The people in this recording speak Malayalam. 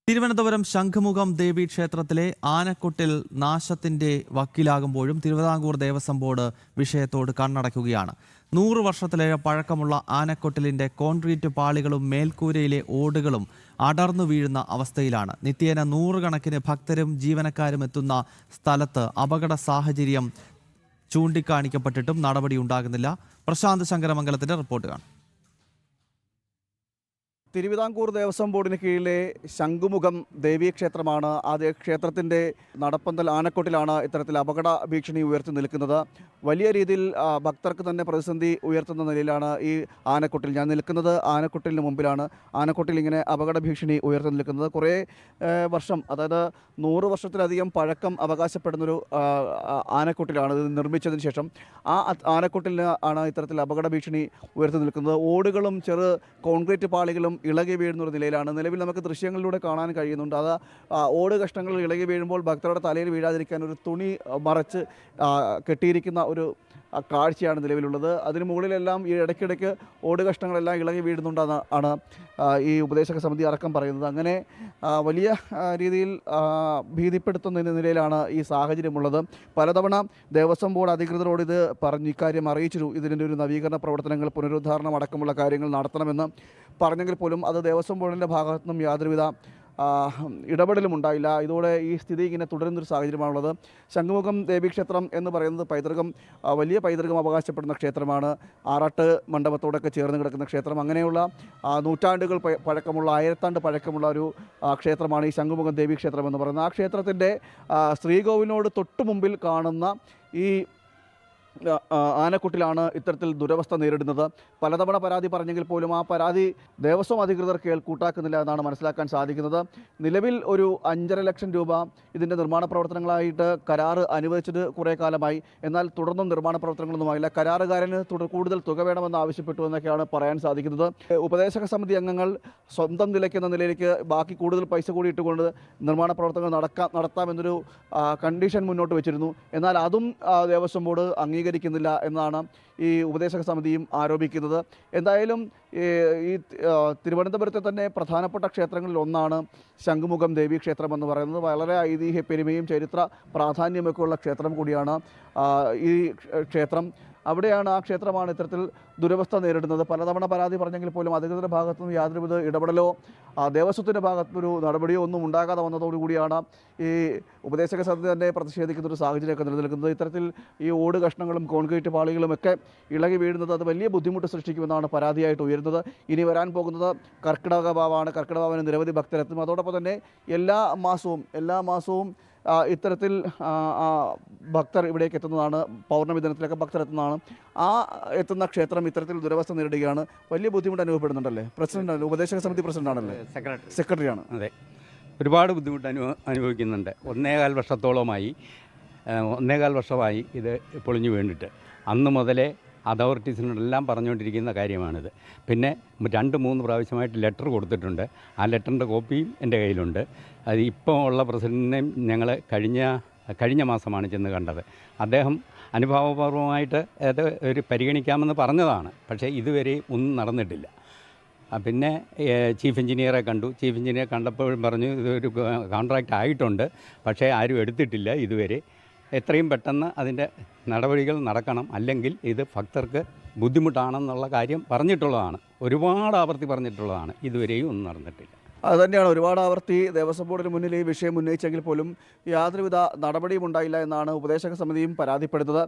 തിരുവനന്തപുരം ശംഖുമുഖം ദേവി ക്ഷേത്രത്തിലെ ആനക്കൊട്ടിൽ നാശത്തിന്റെ വക്കിലാകുമ്പോഴും തിരുവിതാംകൂർ ദേവസ്വം ബോർഡ് വിഷയത്തോട് കണ്ണടയ്ക്കുകയാണ്. 100 വർഷത്തിലേറെ പഴക്കമുള്ള ആനക്കൊട്ടിലിന്റെ കോൺക്രീറ്റ് പാളികളും മേൽക്കൂരയിലെ ഓടുകളും അടർന്നു വീഴുന്ന അവസ്ഥയിലാണ്. നിത്യേന നൂറുകണക്കിന് ഭക്തരും ജീവനക്കാരും എത്തുന്ന സ്ഥലത്ത് അപകട സാഹചര്യം ചൂണ്ടിക്കാണിക്കപ്പെട്ടിട്ടും നടപടിയുണ്ടാകുന്നില്ല. പ്രശാന്ത് ശങ്കരമംഗലത്തിന്റെ റിപ്പോർട്ട് കാണാം. തിരുവിതാംകൂർ ദേവസ്വം ബോർഡിന് കീഴിലെ ശംഖുമുഖം ദേവീക്ഷേത്രമാണ്. ആ ക്ഷേത്രത്തിൻ്റെ നടപ്പന്തൽ ആനക്കൊട്ടിലാണ് ഇത്തരത്തിൽ അപകട ഭീഷണി ഉയർത്തി നിൽക്കുന്നത്. വലിയ രീതിയിൽ ഭക്തർക്ക് തന്നെ പ്രതിസന്ധി ഉയർത്തുന്ന നിലയിലാണ് ഈ ആനക്കൊട്ടിൽ. ഞാൻ നിൽക്കുന്നത് ആനക്കൊട്ടിലിന് മുമ്പിലാണ്. ആനക്കൊട്ടിൽ ഇങ്ങനെ അപകട ഭീഷണി ഉയർത്തി നിൽക്കുന്നത് കുറേ വർഷം, അതായത് 100 വർഷത്തിലധികം പഴക്കം അവകാശപ്പെടുന്നൊരു ആനക്കൊട്ടിലാണ്. ഇത് നിർമ്മിച്ചതിന് ശേഷം ആ ആനക്കൊട്ടിലിന് ആണ് ഇത്തരത്തിൽ അപകട ഭീഷണി ഉയർത്തി നിൽക്കുന്നത്. ഓടുകളും ചെറു കോൺക്രീറ്റ് പാളികളും ഇളകി വീഴുന്നൊരു നിലയിലാണ്. നിലവിൽ നമുക്ക് ദൃശ്യങ്ങളിലൂടെ കാണാൻ കഴിയുന്നുണ്ട്. അത് ഓട് കഷ്ണങ്ങൾ ഇളകി വീഴുമ്പോൾ ഭക്തരുടെ തലയിൽ വീഴാതിരിക്കാൻ ഒരു തുണി മറച്ച് കെട്ടിയിരിക്കുന്ന ഒരു കാഴ്ചയാണ് നിലവിലുള്ളത്. അതിന് മുകളിലെല്ലാം ഈ ഇടയ്ക്കിടയ്ക്ക് ഓട് കഷ്ണങ്ങളെല്ലാം ഇളകി വീഴുന്നുണ്ടെന്നാണ് ഈ ഉപദേശക സമിതി അടക്കം പറയുന്നത്. അങ്ങനെ വലിയ രീതിയിൽ ഭീതിപ്പെടുത്തുന്ന നിലയിലാണ് ഈ സാഹചര്യമുള്ളത്. പലതവണ ദേവസ്വം ബോർഡ് അധികൃതരോട് ഇത് ഇക്കാര്യം അറിയിച്ചിരുന്നു. ഇതിൻ്റെ ഒരു നവീകരണ പ്രവർത്തനങ്ങൾ, പുനരുദ്ധാരണം അടക്കമുള്ള കാര്യങ്ങൾ നടത്തണമെന്ന് പറഞ്ഞെങ്കിൽ പോലും അത് ദേവസ്വം ബോർഡിൻ്റെ ഭാഗത്തു നിന്നും യാതൊരുവിധ ഇടപെടലും ഉണ്ടായില്ല. ഇതോടെ ഈ സ്ഥിതി ഇങ്ങനെ തുടരുന്നൊരു സാഹചര്യമാണുള്ളത്. ശംഖുമുഖം ദേവീക്ഷേത്രം എന്ന് പറയുന്നത് വലിയ പൈതൃകം അവകാശപ്പെടുന്ന ക്ഷേത്രമാണ്. ആറാട്ട് മണ്ഡപത്തോടൊക്കെ ചേർന്ന് കിടക്കുന്ന ക്ഷേത്രം. അങ്ങനെയുള്ള നൂറ്റാണ്ടുകൾ പഴക്കമുള്ള, ആയിരത്താണ്ട് പഴക്കമുള്ള ഒരു ക്ഷേത്രമാണ് ഈ ശംഖുമുഖം ദേവീക്ഷേത്രം എന്ന് പറയുന്നത്. ആ ക്ഷേത്രത്തിൻ്റെ ശ്രീകോവിലിനോട് തൊട്ടു മുമ്പിൽ കാണുന്ന ഈ ആനക്കൊട്ടിലാണ് ഇത്തരത്തിൽ ദുരവസ്ഥ നേരിടുന്നത്. പലതവണ പരാതി പറഞ്ഞെങ്കിൽ പോലും ആ പരാതി ദേവസ്വം അധികൃതർ കൂട്ടാക്കുന്നില്ല എന്നാണ് മനസ്സിലാക്കാൻ സാധിക്കുന്നത്. നിലവിൽ ഒരു 5.5 ലക്ഷം രൂപ ഇതിൻ്റെ നിർമ്മാണ പ്രവർത്തനങ്ങളായിട്ട് കരാറ് അനുവദിച്ചത് കുറേ കാലമായി. എന്നാൽ തുടർന്നും നിർമ്മാണ പ്രവർത്തനങ്ങളൊന്നുമായില്ല. കരാറുകാരന് നടത്താൻ തുക വേണമെന്ന് ആവശ്യപ്പെട്ടു എന്നൊക്കെയാണ് പറയാൻ സാധിക്കുന്നത്. ഉപദേശക സമിതി അംഗങ്ങൾ സ്വന്തം നിലയ്ക്കെന്ന നിലയിലേക്ക് ബാക്കി കൂടുതൽ പൈസ കൂടി ഇട്ടുകൊണ്ട് നിർമ്മാണ പ്രവർത്തനങ്ങൾ നടത്താമെന്നൊരു കണ്ടീഷൻ മുന്നോട്ട് വെച്ചിരുന്നു. എന്നാൽ അതും ദേവസ്വം ബോർഡ് അംഗീകരിക്കുന്നില്ല എന്നാണ് ഈ ഉപദേശക സമിതിയും ആരോപിക്കുന്നത്. എന്തായാലും ഈ തിരുവനന്തപുരത്തെ തന്നെ പ്രധാനപ്പെട്ട ക്ഷേത്രങ്ങളിൽ ഒന്നാണ് ശംഖുമുഖം ദേവീക്ഷേത്രം എന്ന് പറയുന്നത്. വളരെ ഐതിഹ്യ പെരുമയും ചരിത്ര പ്രാധാന്യമൊക്കെ ഉള്ള ക്ഷേത്രം കൂടിയാണ് ഈ ക്ഷേത്രം. അവിടെയാണ് ആ ക്ഷേത്രമാണ് ഇത്തരത്തിൽ ദുരവസ്ഥ നേരിടുന്നത്. പലതവണ പരാതി പറഞ്ഞെങ്കിൽ പോലും അധികൃതരുടെ ഭാഗത്തുനിന്ന് യാതൊരുവിധ ഇടപെടലോ ദേവസ്വത്തിൻ്റെ ഭാഗത്തുനിന്നൊരു നടപടിയോ ഒന്നും ഉണ്ടാകാതെ വന്നതോടുകൂടിയാണ് ഈ ഉപദേശക സമിതി തന്നെ പ്രതിഷേധിക്കുന്നൊരു സാഹചര്യമൊക്കെ നിലനിൽക്കുന്നത്. ഇത്തരത്തിൽ ഈ ഓട് കഷ്ണങ്ങളും കോൺക്രീറ്റ് പാളികളും ഒക്കെ ഇളകി വീഴുന്നത് അത് വലിയ ബുദ്ധിമുട്ട് സൃഷ്ടിക്കുമെന്നാണ് പരാതിയായിട്ട് ഉയരുന്നത്. ഇനി വരാൻ പോകുന്നത് കർക്കിടക വാവാണ്. കർക്കിടക വാവിന് നിരവധി ഭക്തരെത്തും. അതോടൊപ്പം തന്നെ എല്ലാ മാസവും ഇത്തരത്തിൽ ഭക്തർ ഇവിടേക്ക് എത്തുന്നതാണ്. പൗർണ്ണമി ദിനത്തിലൊക്കെ ഭക്തർ എത്തുന്നതാണ്. എത്തുന്ന ക്ഷേത്രം ഇത്തരത്തിൽ ദുരവസ്ഥ നേരിടുകയാണ്. വലിയ ബുദ്ധിമുട്ട് അനുഭവപ്പെടുന്നുണ്ടല്ലേ? പ്രസിഡന്റ്, ഉപദേശക സമിതി പ്രസിഡന്റ് ആണല്ലേ? സെക്രട്ടറിയാണ്. അതെ, ഒരുപാട് ബുദ്ധിമുട്ട് അനുഭവിക്കുന്നുണ്ട്. 1.25 വർഷമായി ഇത് പൊളിഞ്ഞു വീണിട്ട്. അന്ന് മുതലേ അതോറിറ്റീസിനോടെല്ലാം പറഞ്ഞുകൊണ്ടിരിക്കുന്ന കാര്യമാണിത്. പിന്നെ 2-3 പ്രാവശ്യമായിട്ട് ലെറ്റർ കൊടുത്തിട്ടുണ്ട്. ആ ലെറ്ററിൻ്റെ കോപ്പിയും എൻ്റെ കയ്യിലുണ്ട്. അത് ഇപ്പോൾ ഉള്ള പ്രസിഡൻറ്റിനെയും ഞങ്ങൾ കഴിഞ്ഞ മാസമാണ് ചെന്ന് കണ്ടത്. അദ്ദേഹം അനുഭാവപൂർവമായിട്ട് അത് പരിഗണിക്കാമെന്ന് പറഞ്ഞതാണ്. പക്ഷേ ഇതുവരെ ഒന്നും നടന്നിട്ടില്ല. പിന്നെ ചീഫ് എഞ്ചിനീയറെ കണ്ടു. ചീഫ് എഞ്ചിനീയറെ കണ്ടപ്പോഴും പറഞ്ഞു ഇതൊരു കോൺട്രാക്റ്റ് ആയിട്ടുണ്ട്, പക്ഷേ ആരും എടുത്തിട്ടില്ല ഇതുവരെ. എത്രയും പെട്ടെന്ന് അതിൻ്റെ നടപടികൾ നടക്കണം, അല്ലെങ്കിൽ ഇത് ഭക്തർക്ക് ബുദ്ധിമുട്ടാണെന്നുള്ള കാര്യം പറഞ്ഞിട്ടുള്ളതാണ്. ഒരുപാട് ആവർത്തി പറഞ്ഞിട്ടുള്ളതാണ്. ഇതുവരെയും ഒന്നും നടന്നിട്ടില്ല. അതുതന്നെയാണ് ഒരുപാട് ആവർത്തി ദേവസ്വം ബോർഡിന് മുന്നിൽ ഈ വിഷയം ഉന്നയിച്ചെങ്കിൽ പോലും യാതൊരുവിധ നടപടിയും ഉണ്ടായില്ല എന്നാണ് ഉപദേശക സമിതിയും പരാതിപ്പെടുന്നത്.